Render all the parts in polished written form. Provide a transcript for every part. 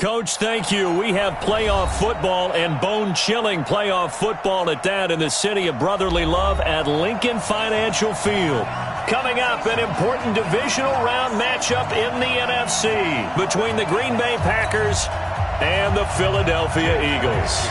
Coach, thank you. We have playoff football and bone-chilling playoff football at that in the city of brotherly love at Lincoln Financial Field. Coming up, an important divisional round matchup in the NFC between the Green Bay Packers and the Philadelphia Eagles.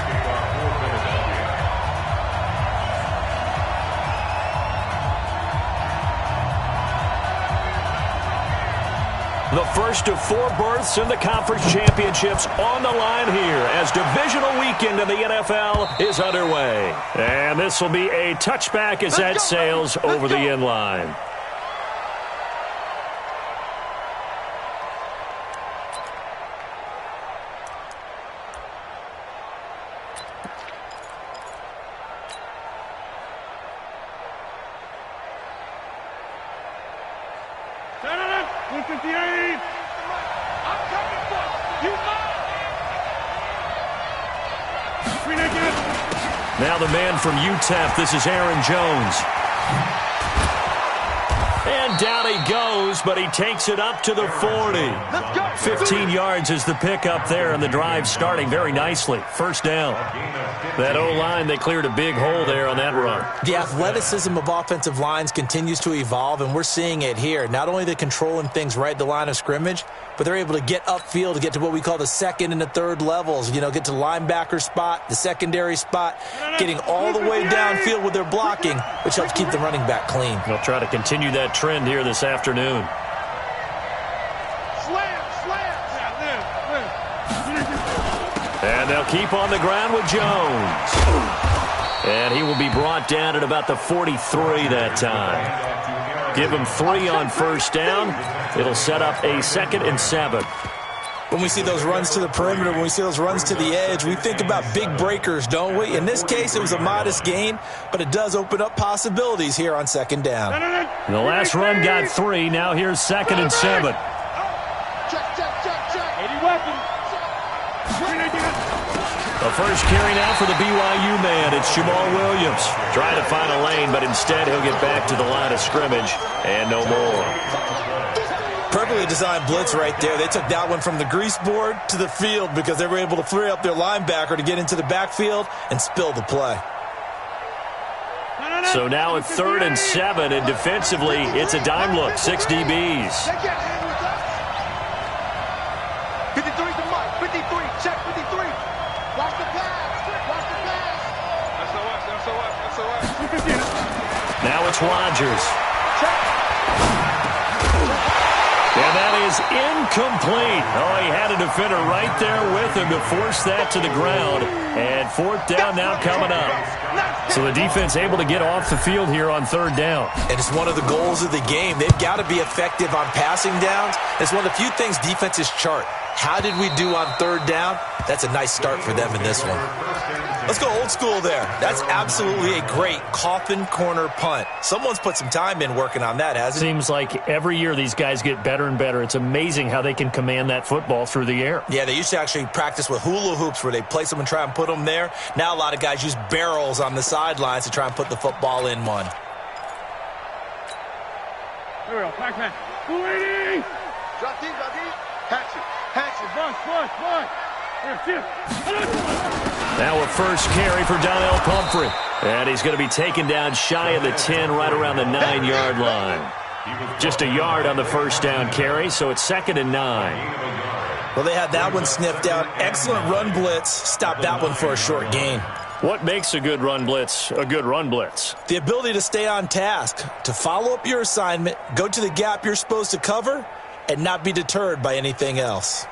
The first of 4 berths in the conference championships on the line here as divisional weekend in the NFL is underway. And this will be a touchback as that sails over the end line. Now the man from UTEP, this is Aaron Jones. And down he goes, but he takes it up to the 40. 15 yards is the pickup there, and the drive starting very nicely. First down. That O-line, they cleared a big hole there on that run. The athleticism of offensive lines continues to evolve, and we're seeing it here. Not only they're controlling things right at the line of scrimmage, but they're able to get upfield to get to what we call the second and the third levels. You know, get to the linebacker spot, the secondary spot, getting all the way downfield with their blocking, which helps keep the running back clean. They'll try to continue that trend here this afternoon. And they'll keep on the ground with Jones. And he will be brought down at about the 43 that time. Give him 3 on first down. It'll set up a 2nd and 7. When we see those runs to the perimeter, when we see those runs to the edge, we think about big breakers, don't we? In this case, it was a modest gain, but it does open up possibilities here on 2nd down. The last run got 3. Now here's 2nd and 7. The first carry now for the BYU man. It's Jamal Williams. Trying to find a lane, but instead he'll get back to the line of scrimmage and no more. Perfectly designed blitz right there. They took that one from the grease board to the field because they were able to free up their linebacker to get into the backfield and spill the play. So now at 3rd and 7, and defensively, it's a dime look. 6 DBs. 53 to Mike. 53. Check 53. Watch the pass. Watch the pass. SOS. Now it's Rodgers. And that is incomplete. Oh, he had a defender right there with him to force that to the ground. And 4th down now coming up. So the defense able to get off the field here on 3rd down. And it's one of the goals of the game. They've got to be effective on passing downs. It's one of the few things defenses chart. How did we do on 3rd down? That's a nice start for them in this one. Let's go old school there. That's absolutely a great coffin corner punt. Someone's put some time in working on that, hasn't it? Seems like every year these guys get better and better. It's amazing how they can command that football through the air. Yeah, they used to actually practice with hula hoops where they place them and try and put them there. Now a lot of guys use barrels on the sidelines to try and put the football in one. Here we go. Pac-Man. 280. Drop deep. Hatch it. Bunch. Now a first carry for Donnell Pumphrey. And he's going to be taken down shy of the 10, right around the 9-yard line. Just a yard on the first down carry, so it's 2nd and 9. Well, they had that one sniffed out. Excellent run blitz. Stopped that one for a short gain. What makes a good run blitz a good run blitz? The ability to stay on task, to follow up your assignment, go to the gap you're supposed to cover, and not be deterred by anything else.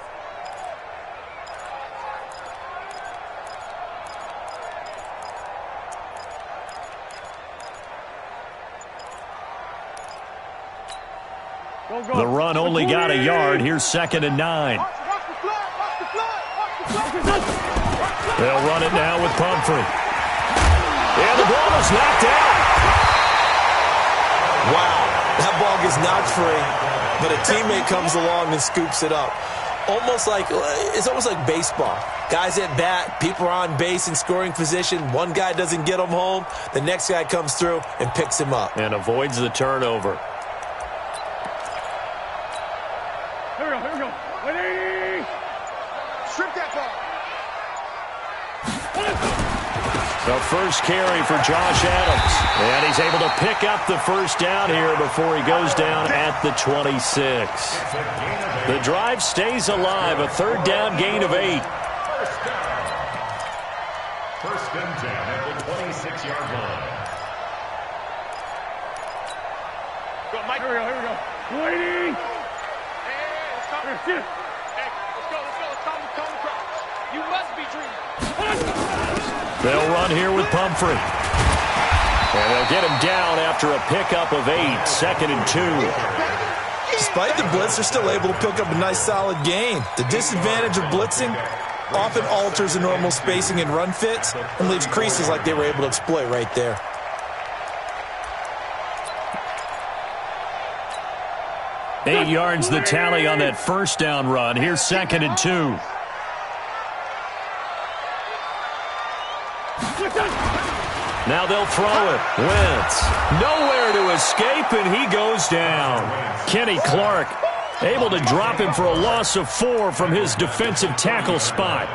The run only got a yard. Here's 2nd and 9. They'll run it now with Pumphrey. And the ball is knocked out. Wow, that ball gets knocked free, but a teammate comes along and scoops it up. It's almost like baseball. Guys at bat, people are on base in scoring position. One guy doesn't get him home. The next guy comes through and picks him up. And avoids the turnover. Here we go. 180. The first carry for Josh Adams. And he's able to pick up the first down here before he goes down at the 26. The drive stays alive. A third down gain of 8. First and 10 at the 26-yard line. Go, Mike. Here we go. Waiting. Hey, let's go. Hey, let's go. Let's come across. You must be dreaming. They'll run here with Pumphrey. And they'll get him down after a pickup of 8. 2nd and 2. Despite the blitz, they're still able to pick up a nice solid gain. The disadvantage of blitzing often alters the normal spacing and run fits and leaves creases like they were able to exploit right there. Eight yards the tally on that first down run. Here's 2nd and 2. Now they'll throw it. Wentz nowhere to escape, and he goes down. Kenny Clark able to drop him for a loss of 4 from his defensive tackle spot.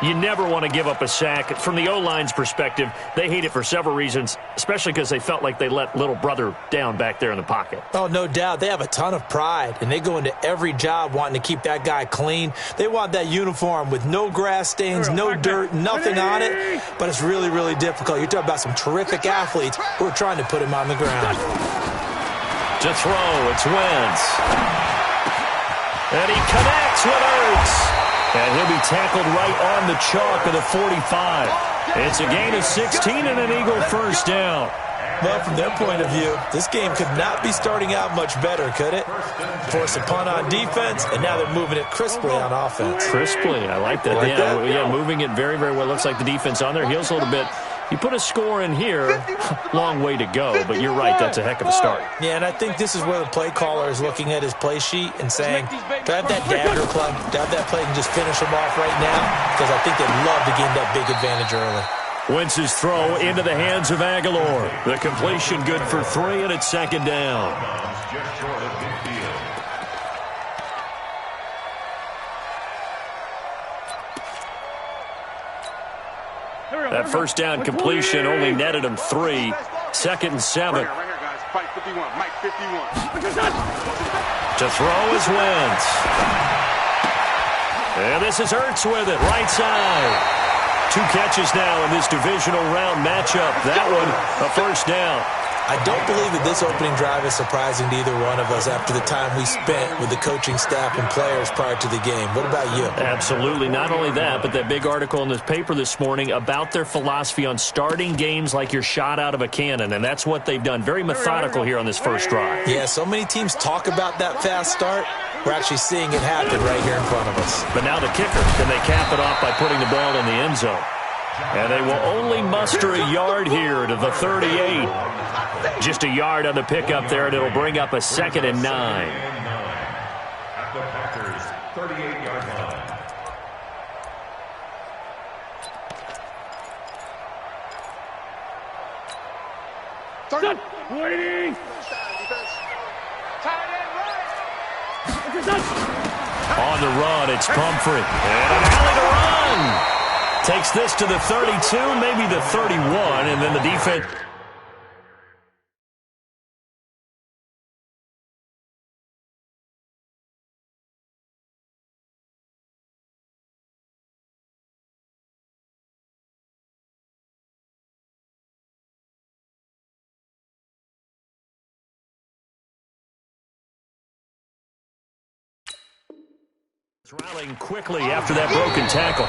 You never want to give up a sack. From the O-line's perspective, they hate it for several reasons, especially because they felt like they let little brother down back there in the pocket. Oh, no doubt. They have a ton of pride, and they go into every job wanting to keep that guy clean. They want that uniform with no grass stains, no dirt, nothing on it, but it's really, really difficult. You're talking about some terrific athletes who are trying to put him on the ground. To throw, it's Wentz. And he connects with Ertz. And he'll be tackled right on the chalk of the 45. It's a gain of 16 and an Eagle first down. Well, from their point of view, this game could not be starting out much better, could it? Force a punt on defense, and now they're moving it crisply on offense. Crisply, I like that. Yeah, moving it very, very well. Looks like the defense on their heels a little bit. You put a score in here, long way to go, but you're right, that's a heck of a start. Yeah, and I think this is where the play caller is looking at his play sheet and saying, do I have that dagger play? Do I have that play and just finish them off right now? Because I think they'd love to gain that big advantage early. Wentz's throw into the hands of Aguilar. The completion good for 3, and it's 2nd down. Just short of midfield. That first down completion only netted him 3. 2nd and 7. Right here, guys. Fight 51. Mike 51. To throw is Wentz. And this is Ertz with it, right side. 2 catches now in this divisional round matchup. That one, a first down. I don't believe that this opening drive is surprising to either one of us after the time we spent with the coaching staff and players prior to the game. What about you? Absolutely. Not only that, but that big article in this paper this morning about their philosophy on starting games like you're shot out of a cannon, and that's what they've done. Very methodical here on this first drive. Yeah, so many teams talk about that fast start. We're actually seeing it happen right here in front of us. But now the kicker, can they cap it off by putting the ball in the end zone? And they will only muster a yard here to the 38. Just a yard on the pickup there, and it'll bring up a 2nd and 9. At the Packers' 38-yard line. Waiting. On the run, it's Pumphrey. And an alley to run. Takes this to the 32, maybe the 31, and then the defense. Rallying quickly after that broken tackle.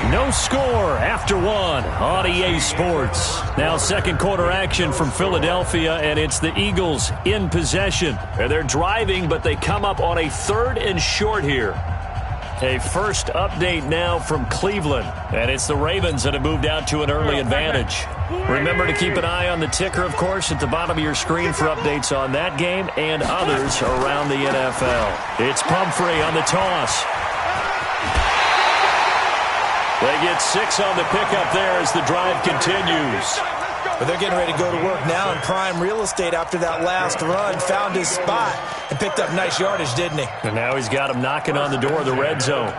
No score after 1 on EA Sports. Now second quarter action from Philadelphia, and it's the Eagles in possession. They're driving, but they come up on a 3rd and short here. A first update now from Cleveland, and it's the Ravens that have moved out to an early advantage. Remember to keep an eye on the ticker, of course, at the bottom of your screen for updates on that game and others around the NFL. It's Pumphrey on the toss. They get 6 on the pickup there as the drive continues. But they're getting ready to go to work now in prime real estate after that last run. Found his spot and picked up nice yardage, didn't he? And now he's got him knocking on the door of the red zone.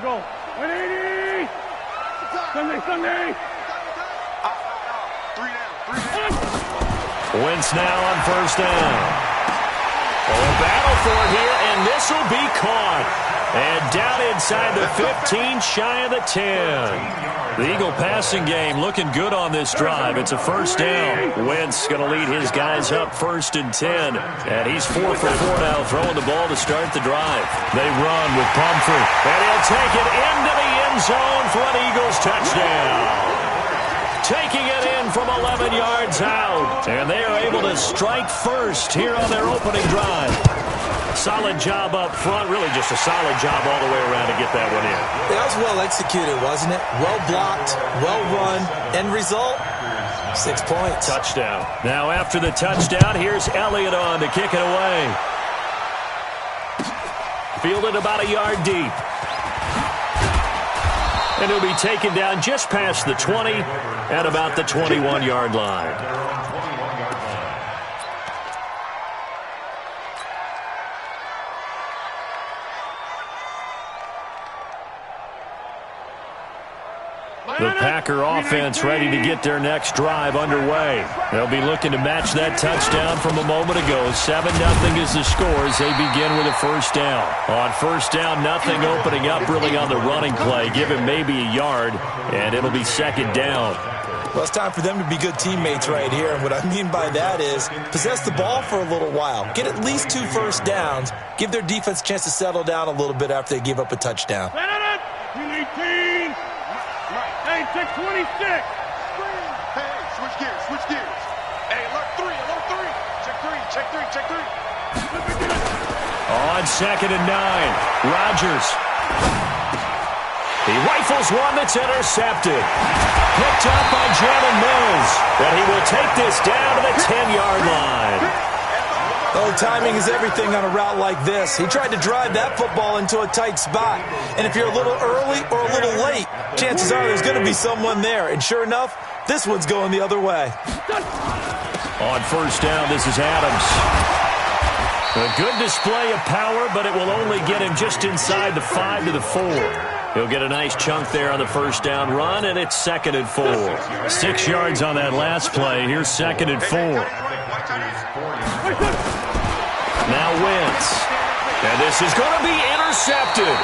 go. 180. Sunday. 3 down. Wentz now on first down. Battle for it here, and this will be caught. And down inside the 15, shy of the 10. The Eagle passing game looking good on this drive. It's a first down. Wentz going to lead his guys up 1st and 10. And he's 4 for 4 now, throwing the ball to start the drive. They run with Pumphrey. And he'll take it into the end zone for an Eagles touchdown. Taking it in from 11 yards out. And they are able to strike first here on their opening drive. Solid job up front. Really just a solid job all the way around to get that one in. That was well executed, wasn't it? Well blocked, well run. End result, 6 points. Touchdown. Now after the touchdown, here's Elliott on to kick it away. Fielded about a yard deep. And he'll be taken down just past the 20 at about the 21-yard line. The Packer offense ready to get their next drive underway. They'll be looking to match that touchdown from a moment ago. 7-0 is the score as they begin with a first down. On first down, nothing opening up really on the running play. Give him maybe a yard, and it'll be 2nd down. Well, it's time for them to be good teammates right here. And what I mean by that is possess the ball for a little while. Get at least 2 first downs. Give their defense a chance to settle down a little bit after they give up a touchdown. 18. Hey, check 26. Hey, switch gears. Hey, alert 3. Check 3. On 2nd and 9, Rodgers. He rifles one that's intercepted. Picked up by Jalen Mills. And he will take this down to the 10-yard line. Oh, timing is everything on a route like this. He tried to drive that football into a tight spot. And if you're a little early or a little late, chances are there's going to be someone there. And sure enough, this one's going the other way. On first down, this is Adams. A good display of power, but it will only get him just inside the 5 to the 4. He'll get a nice chunk there on the first down run, and it's 2nd and 4. 6 yards on that last play. Here's 2nd and 4. Now Wentz. And this is going to be intercepted.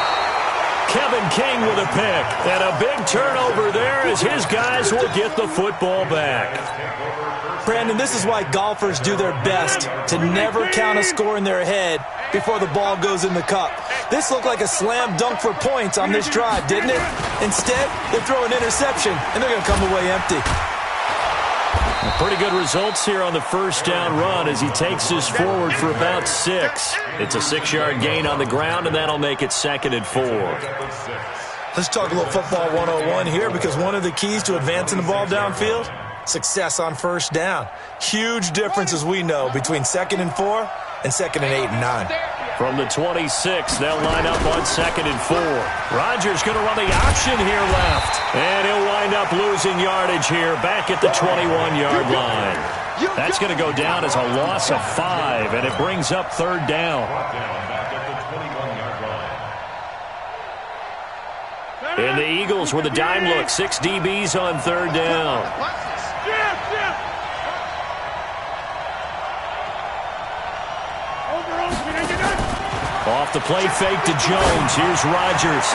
Kevin King with a pick. And a big turnover there as his guys will get the football back. Brandon, this is why golfers do their best to never count a score in their head before the ball goes in the cup. This looked like a slam dunk for points on this drive, didn't it? Instead, they throw an interception, and they're going to come away empty. Pretty good results here on the first down run as he takes this forward for about 6. It's a 6-yard gain on the ground, and that'll make it 2nd and 4. Let's talk a little football 101 here, because one of the keys to advancing the ball downfield, success on first down. Huge difference, as we know, between 2nd and 4 and 2nd and 8 and 9. From the 26, they'll line up on 2nd and 4. Rodgers going to run the option here left. And he'll wind up losing yardage here back at the 21-yard line. That's going to go down as a loss of 5, and it brings up 3rd down. And the Eagles with a dime look. 6 DBs on 3rd down. Off the play fake to Jones. Here's Rodgers.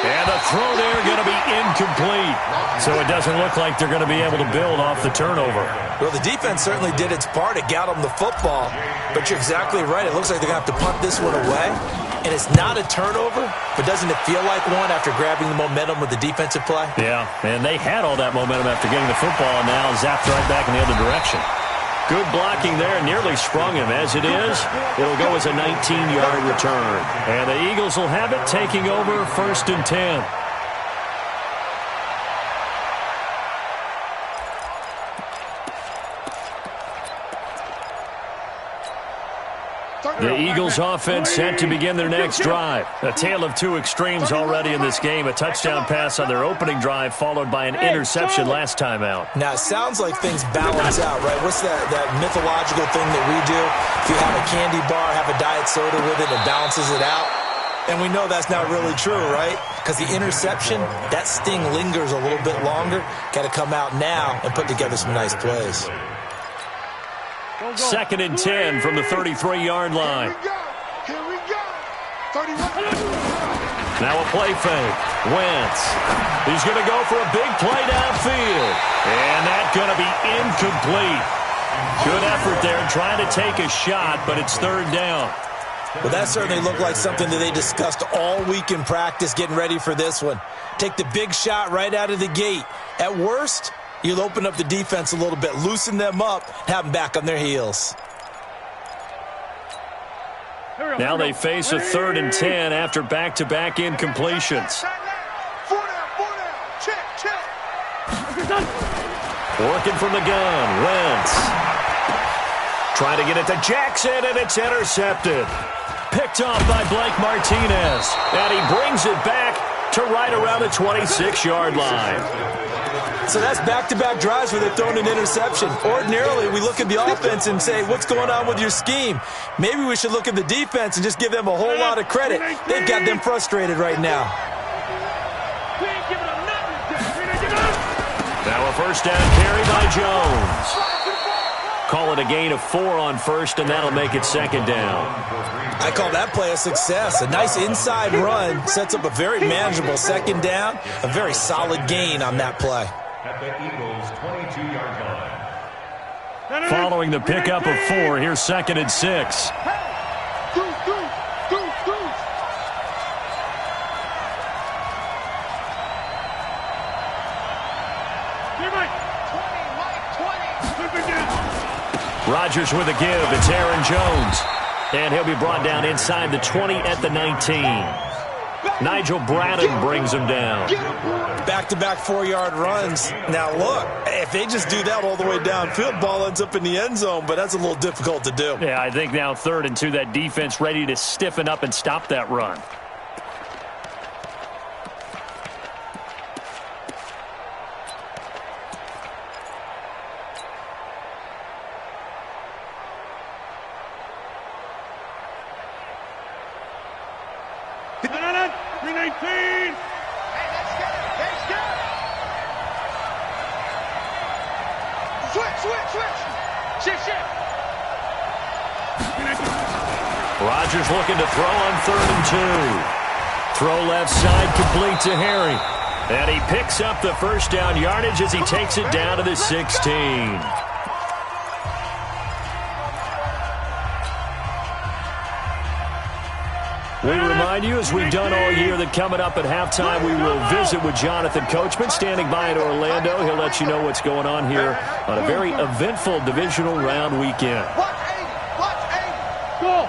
And the throw there going to be incomplete. So it doesn't look like they're going to be able to build off the turnover. Well, the defense certainly did its part to get them the football. But you're exactly right. It looks like they're going to have to punt this one away. And it's not a turnover, but doesn't it feel like one after grabbing the momentum with the defensive play? Yeah, and they had all that momentum after getting the football, and now zapped right back in the other direction. Good blocking there, nearly sprung him. As it is, it'll go as a 19-yard return. And the Eagles will have it, taking over 1st and 10. The Eagles offense set to begin their next drive. A tale of 2 extremes already in this game. A touchdown pass on their opening drive, followed by an interception last time out. Now, it sounds like things balance out, right? What's that mythological thing that we do? If you have a candy bar, have a diet soda with it, it balances it out. And we know that's not really true, right? Because the interception, that sting lingers a little bit longer. Got to come out now and put together some nice plays. 2nd and 10 from the 33-yard line. Here we go. 31. Now a play fake. Wentz. He's going to go for a big play downfield. And that's going to be incomplete. Good effort there trying to take a shot, but it's 3rd down. Well, that certainly looked like something that they discussed all week in practice getting ready for this one. Take the big shot right out of the gate. At worst, you'll open up the defense a little bit, loosen them up, have them back on their heels. Now they face a 3rd and 10 after back-to-back incompletions. 4 down. Check. Working from the gun, Wentz. Trying to get it to Jackson, and it's intercepted. Picked off by Blake Martinez. And he brings it back to right around the 26-yard line. So that's back-to-back drives where they've thrown an interception. Ordinarily, we look at the offense and say, what's going on with your scheme? Maybe we should look at the defense and just give them a whole lot of credit. They've got them frustrated right now. Now a 1st down carry by Jones. Call it a gain of 4 on 1st, and that'll make it 2nd down. I call that play a success. A nice inside run sets up a very manageable 2nd down. A very solid gain on that play. At the Eagles' 22-yard line. Following the pickup of 4, here's 2nd and 6. Rodgers with a give. It's Aaron Jones. And he'll be brought down inside the 20 at the 19. Nigel Bradham brings him down. Back-to-back 4-yard runs. Now, look, if they just do that all the way downfield, ball ends up in the end zone, but that's a little difficult to do. Yeah, I think now 3rd and 2, that defense ready to stiffen up and stop that run. Rodgers looking to throw on 3rd and 2. Throw left side complete to Harry. And he picks up the 1st down yardage as he takes it down to the 16. We remind you, as we've done all year, that coming up at halftime, we will visit with Jonathan Coachman, standing by in Orlando. He'll let you know what's going on here on a very eventful divisional round weekend. Go!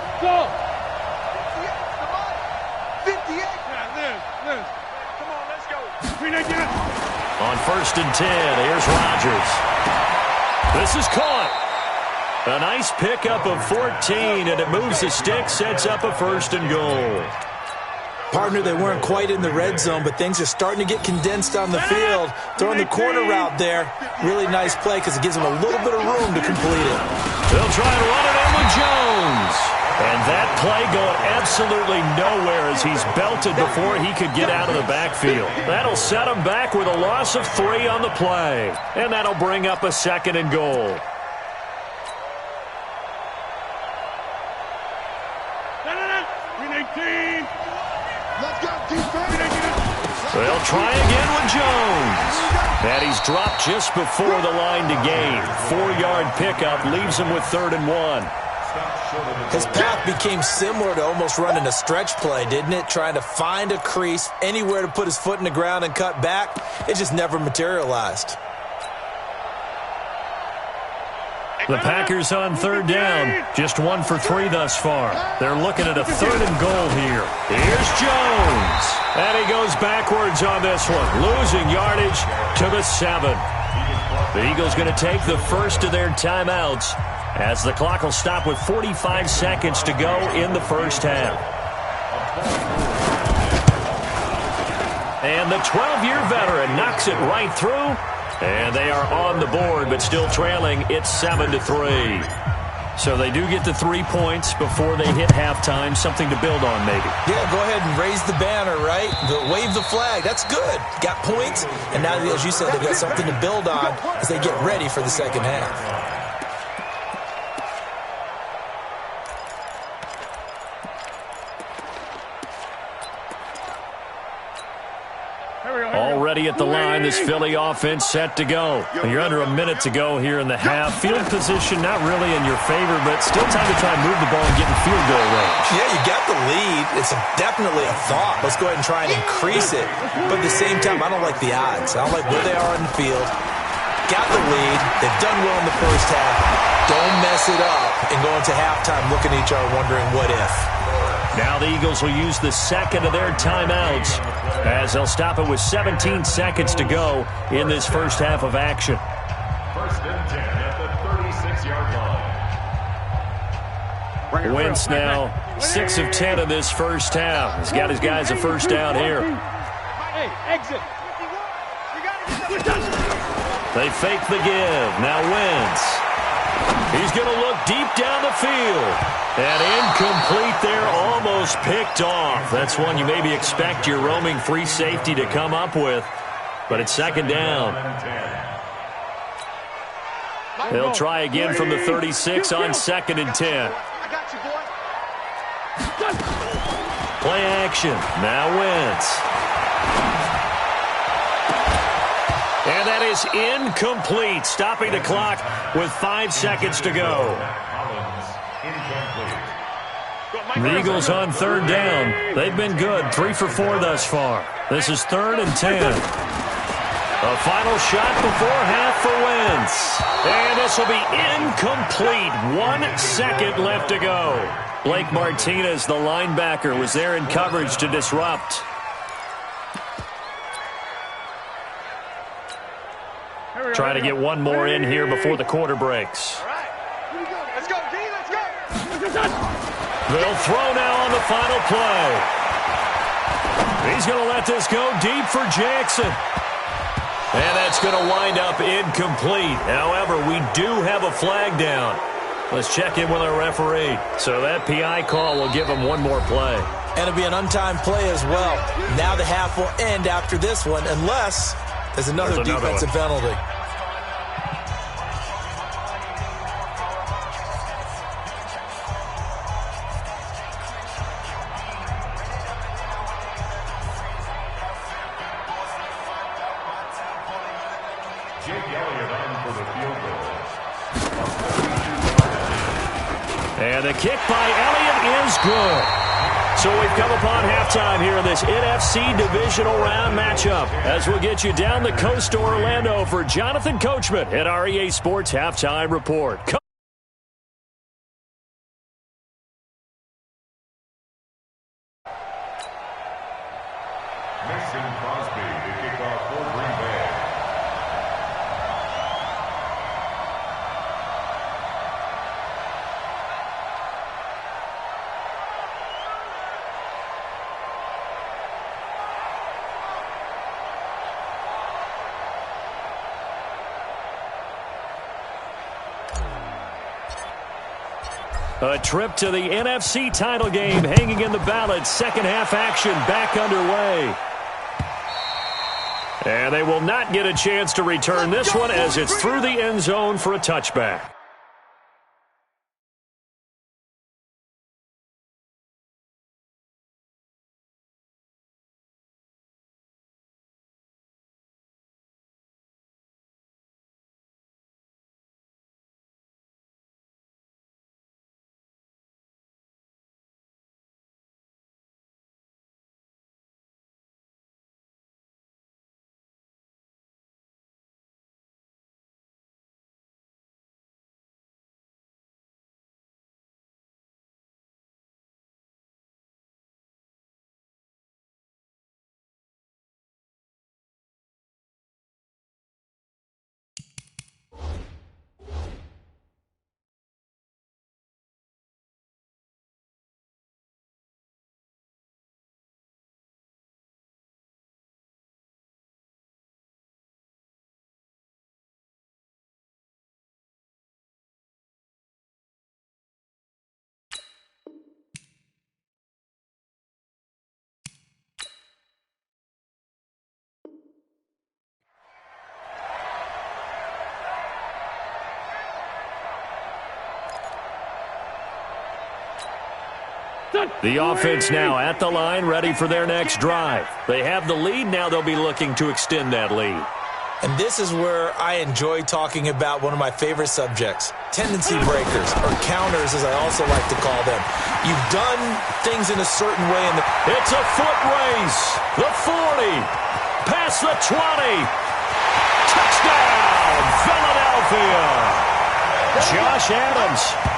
58. Come on, let's go. On 1st and 10, here's Rodgers. This is caught. A nice pickup of 14, and it moves the stick, sets up a 1st and goal. Partner, they weren't quite in the red zone, but things are starting to get condensed on the field. Throwing the corner route there, really nice play because it gives them a little bit of room to complete it. They'll try and run it in with Jones. And that play going absolutely nowhere as he's belted before he could get out of the backfield. That'll set him back with a loss of 3 on the play. And that'll bring up a 2nd and goal. They'll try again with Jones. And he's dropped just before the line to gain. 4-yard pickup leaves him with 3rd and 1. His path became similar to almost running a stretch play, didn't it? Trying to find a crease, anywhere to put his foot in the ground and cut back. It just never materialized. The Packers on 3rd down. Just 1 for 3 thus far. They're looking at a 3rd and goal here. Here's Jones. And he goes backwards on this one, losing yardage to the 7. The Eagles going to take the first of their timeouts as the clock will stop with 45 seconds to go in the 1st half. And the 12-year veteran knocks it right through. And they are on the board, but still trailing. It's 7-3. So they do get the 3 points before they hit halftime. Something to build on, maybe. Yeah, go ahead and raise the banner, right? Wave the flag. That's good. Got points, and now, as you said, they've got something to build on as they get ready for the second half. Already at the line, this Philly offense set to go. You're under a minute to go here in the half. Field position not really in your favor, but still time to try and move the ball and get in field goal range. Yeah, you got the lead. It's definitely a thought. Let's go ahead and try and increase it. But at the same time, I don't like the odds. I don't like where they are on the field. Got the lead. They've done well in the first half. Don't mess it up and go into halftime looking at each other wondering what if. Now the Eagles will use the second of their timeouts as they'll stop it with 17 seconds to go in this first half of action. First and 10 at the 36-yard line. Wentz now 6 of 10 in this first half. He's got his guys a first down here. Hey, exit. They fake the give. Now Wentz. He's going to look deep down the field. And incomplete there, almost picked off. That's one you maybe expect your roaming free safety to come up with. But it's second down. They'll try again from the 36 on second and 10. Play action. Now Wentz. And that is incomplete, stopping the clock with 5 seconds to go. The Eagles on third down. They've been good, 3 for 4 thus far. This is third and 10. A final shot before half for Wentz. And this will be incomplete. 1 second left to go. Blake Martinez, the linebacker, was there in coverage to disrupt. Try to get one more in here before the quarter breaks. All right. Let's go, D. Let's go. They'll throw now on the final play. He's going to let this go deep for Jackson. And that's going to wind up incomplete. However, we do have a flag down. Let's check in with our referee. So that PI call will give him one more play. And it'll be an untimed play as well. Now the half will end after this one, unless there's another defensive penalty. And the kick by Elliott is good. So we've come upon halftime here in this NFC Divisional Round matchup as we'll get you down the coast to Orlando for Jonathan Coachman at our EA Sports Halftime Report. A trip to the NFC title game hanging in the balance. Second half action back underway. And they will not get a chance to return this one as it's through the end zone for a touchback. The offense now at the line, ready for their next drive. They have the lead. Now they'll be looking to extend that lead. And this is where I enjoy talking about one of my favorite subjects, tendency breakers, or counters as I also like to call them. You've done things in a certain way. It's a foot race. The 40. Past the 20. Touchdown, Philadelphia. Josh Adams